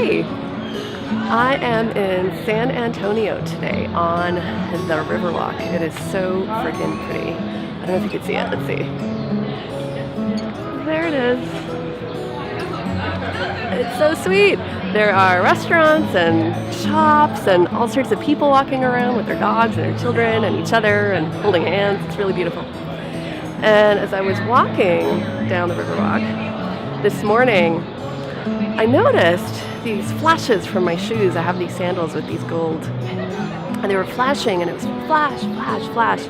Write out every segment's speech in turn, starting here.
Hey, I am in San Antonio today on the Riverwalk. It is so freaking pretty. I don't know if you can see it. Let's see. There it is. It's so sweet. There are restaurants and shops and all sorts of people walking around with their dogs and their children and each other and holding hands. It's really beautiful. And as I was walking down the Riverwalk this morning, I noticed these flashes from my shoes. I have these sandals with these gold, and they were flashing, and it was flash, flash, flash,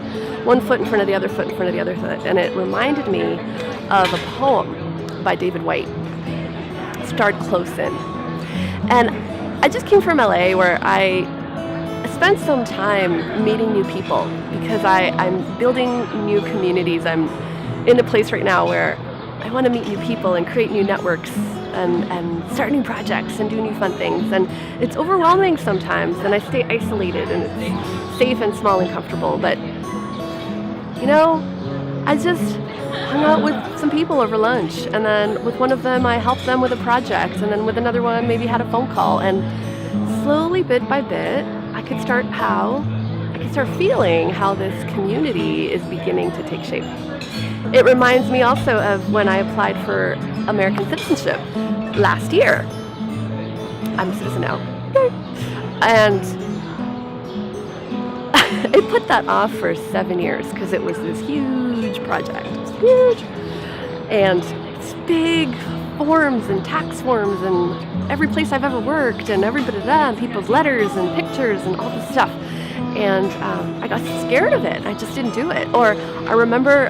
one foot in front of the other foot in front of the other foot, and it reminded me of a poem by David Whyte, Start Close In. And I just came from LA where I spent some time meeting new people because I'm building new communities. I'm in a place right now where I want to meet new people and create new networks and start new projects and do new fun things. And it's overwhelming sometimes, and I stay isolated, and it's safe and small and comfortable. But, I just hung out with some people over lunch, and then with one of them I helped them with a project, and then with another one maybe had a phone call. And slowly, bit by bit, I could start feeling how this community is beginning to take shape. It reminds me also of when I applied for American citizenship last year. I'm a citizen now. And I put that off for 7 years because it was this huge project. It was huge. And it's big forms and tax forms and every place I've ever worked and everybody and people's letters and pictures and all this stuff. And I got scared of it. I just didn't do it. Or I remember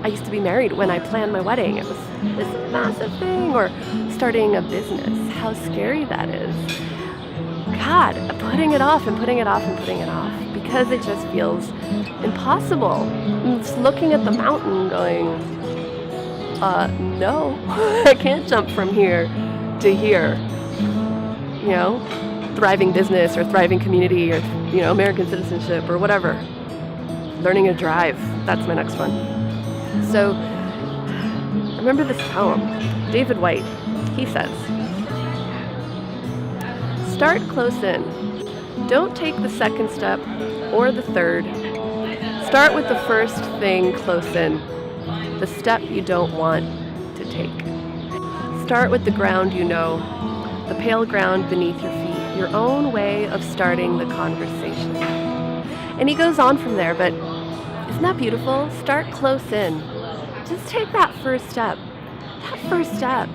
I used to be married when I planned my wedding. It was this massive thing. Or starting a business. How scary that is. God, putting it off and putting it off and putting it off because it just feels impossible. I'm just looking at the mountain going, no, I can't jump from here to here. Thriving business or thriving community or, American citizenship or whatever. Learning to drive, that's my next one. So, remember this poem, David Whyte. He says, start close in. Don't take the second step or the third. Start with the first thing close in, the step you don't want to take. Start with the ground you know, the pale ground beneath your feet, your own way of starting the conversation. And he goes on from there, but isn't that beautiful? Start close in. Just take that first step. That first step.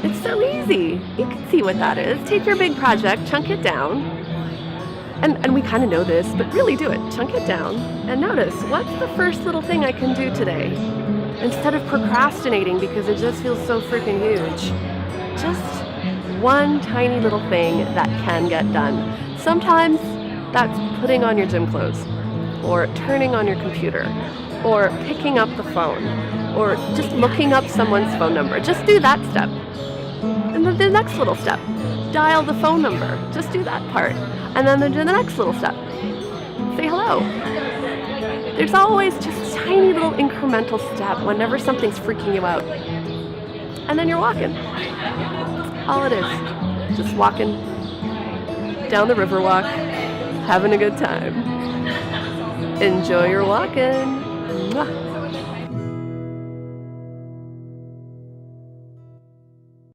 It's so easy. You can see what that is. Take your big project, chunk it down. And we kind of know this, but really do it. Chunk it down and notice, what's the first little thing I can do today? Instead of procrastinating because it just feels so freaking huge. Just one tiny little thing that can get done. Sometimes that's putting on your gym clothes, or turning on your computer, or picking up the phone, or just looking up someone's phone number. Just do that step. And then the next little step, dial the phone number. Just do that part. And then do the next little step. Say hello. There's always just a tiny little incremental step whenever something's freaking you out. And then you're walking. That's all it is. Just walking down the Riverwalk, having a good time. Enjoy your walking. Mwah.